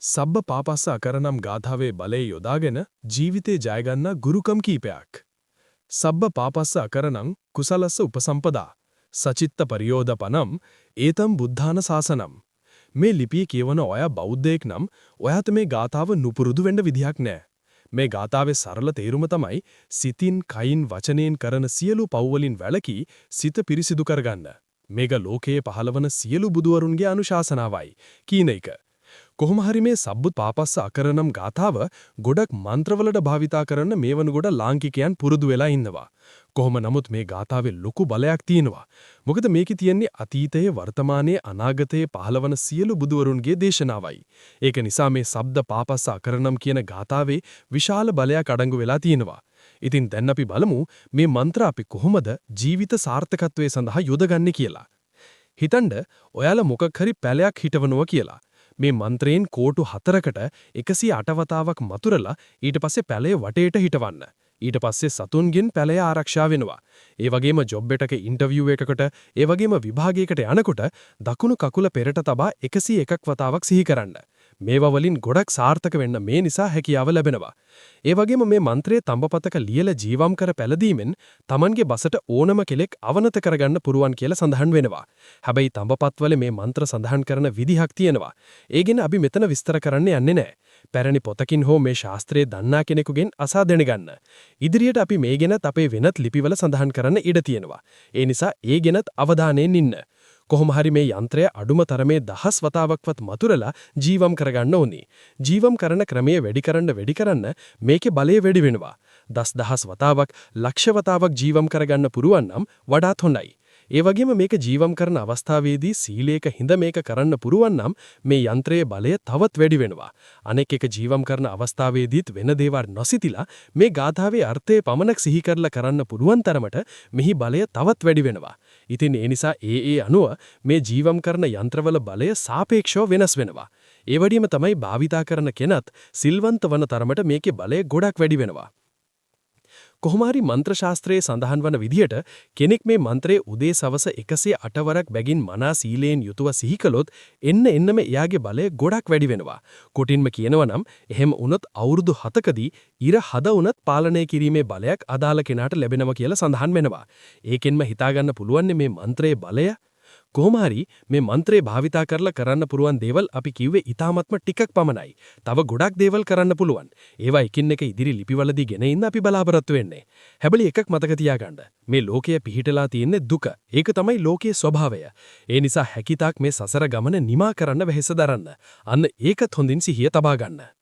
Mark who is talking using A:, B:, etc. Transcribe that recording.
A: සබ්බ පාපස්ස අකරනම් ගාථාවේ බලය යොදාගෙන ජීවිතේ ජයගන්න ගුරුකම් කීපයක්. සබ්බ පාපස්ස අකරණං කුසලස්ස උපසම්පදා සචිත්ත පරියෝදපනම් ඒතම් බුද්ධාන සාසනම්. මේ ලිපිය කියවන ඔයා බෞද්ධයෙක් නම් ඔයාට මේ ගාථාව නුපුරුදු වෙන්න විදියක් නැහැ. මේ ගාථාවේ සරල තේරුම තමයි සිතින් කයින් වචනයෙන් කරන සියලු පව්වලින් වැළකී සිත පිරිසිදු කරගන්න. මේක ලෝකයේ පහළවන සියලු බුදුවරුන්ගේ අනුශාසනාවයි කියන එක. කොහොම හරි මේ සබ්බුත් පාපස්ස අකරණම් ගාථාව ගොඩක් මන්ත්‍රවලට භාවිතා කරන මේ වනකොට ලාංකිකයන් පුරුදු වෙලා ඉන්නවා. කොහොම නමුත් මේ ගාථාවේ ලොකු බලයක් තියෙනවා. මොකද මේකේ තියෙන්නේ අතීතයේ වර්තමානයේ අනාගතයේ පහළවන සියලු බුදුවරුන්ගේ දේශනාවයි. ඒක නිසා මේ සබ්ද පාපස්ස අකරණම් කියන ගාථාවේ විශාල බලයක් අඩංගු වෙලා තියෙනවා. ඉතින් දැන් අපි බලමු මේ මන්ත්‍ර අපි කොහොමද ජීවිත සාර්ථකත්වයේ සඳහා යොදගන්නේ කියලා. හිතන්න ඔයාලා මොකක් හරි පැලයක් හිටවනවා කියලා. මේ මන්ත්‍රයෙන් කෝටු 4කට 108 වතාවක් මතුරලා ඊට පස්සේ පැලේ වටේට හිටවන්න. ඊට පස්සේ සතුන්ගෙන් පැලය ආරක්ෂා වෙනවා. ඒ වගේම ජොබ් එකක ඉන්ටර්විව් එකකට, ඒ වගේම විභාගයකට යනකොට දකුණු කකුල පෙරට තබා 101ක් වතාවක් සිහි කරන්න. මේවා වලින් ගොඩක් සාර්ථක වෙන්න මේ නිසා හැකියාව ලැබෙනවා. ඒ වගේම මේ මන්ත්‍රයේ තඹපතක ලියලා ජීවම් කර පැලදීමෙන් Tamanගේ බසට ඕනම කෙලෙක් අවනත කරගන්න පුරුවන් කියලා සඳහන් වෙනවා. හැබැයි තඹපත්වල මේ මන්ත්‍ර සඳහන් කරන විදිහක් තියෙනවා. ඒ ගැන අපි මෙතන විස්තර කරන්න යන්නේ නැහැ. පැරණි පොතකින් හෝ මේ ශාස්ත්‍රයේ දන්නා කෙනෙකුගෙන් අසා දැනගන්න. ඉදිරියට අපි මේ ගැනත් අපේ වෙනත් ලිපිවල සඳහන් කරන්න ඉඩ තියෙනවා. ඒ නිසා ඒ ගැනත් අවධානයෙන් ඉන්න. කොහොම හරි මේ යන්ත්‍රය අඩුම තරමේ 10 වතාවක්වත් මතුරලා ජීවම් කරගන්න ඕනේ. ජීවම් කරන ක්‍රමය වැඩි කරන්න මේකේ බලය වැඩි වෙනවා. 10,000 වතාවක්, ලක්ෂ වතාවක් ජීවම් කරගන්න පුරුවන් නම් වඩාත් හොඳයි. ඒ වගේම මේක ජීවම් කරන අවස්ථාවේදී සීලයක හිඳ මේක කරන්න පුරුවන් නම් මේ යන්ත්‍රයේ බලය තවත් වැඩි වෙනවා. අනෙක් එක ජීවම් කරන අවස්ථාවේදීත් වෙන දේවල් නොසිතිලා මේ ගාථාවේ අර්ථය පමණක් සිහි කරලා කරන්න පුරුවන් තරමට මෙහි බලය තවත් වැඩි වෙනවා. ඉතින් ඒ නිසා ඒ අනුව මේ ජීවම් කරන යන්ත්‍රවල බලය සාපේක්ෂව වෙනස් වෙනවා. ඒ වගේම තමයි භාවිතා කරන කෙනත් සිල්වන්ත වන තරමට මේකේ බලය ගොඩක් වැඩි වෙනවා. කොහොම හරි මන්ත්‍ර ශාස්ත්‍රයේ සඳහන් වන විදිහට කෙනෙක් මේ මන්ත්‍රයේ උදේ සවස 108 වරක් බැගින් මනා සීලයෙන් යුතුව සිහි කළොත් එන්නම එයාගේ බලය ගොඩක් වැඩි වෙනවා. කොටින්ම කියනවා නම් එහෙම වුණොත් අවුරුදු 7කදී ඉර හද වුණත් පාලනය කිරීමේ බලයක් අදාළ කෙනාට ලැබෙනවා කියලා සඳහන් වෙනවා. ඒකෙන්ම හිතා ගන්න පුළුවන් මේ මන්ත්‍රයේ බලය කොහොම හරි මේ මන්ත්‍රේ භාවිතා කරලා කරන්න පුරුවන් දේවල් අපි කිව්වේ ඊටාත්ම ටිකක් පමණයි. තව ගොඩක් දේවල් කරන්න පුළුවන්. ඒවා එකින් එක ඉදිරි ලිපිවලදී ගෙන ඉන්න අපි බලාපොරොත්තු වෙන්නේ. හැබැයි එකක් මතක තියාගන්න. මේ ලෝකය පිහිටලා තියෙන්නේ දුක. ඒක තමයි ලෝකයේ ස්වභාවය. ඒ නිසා හැකිතාක් මේ සසර ගමන නිමා කරන්න වෙහෙස දරන්න. අන්න ඒකත් හොඳින් සිහිය තබා ගන්න.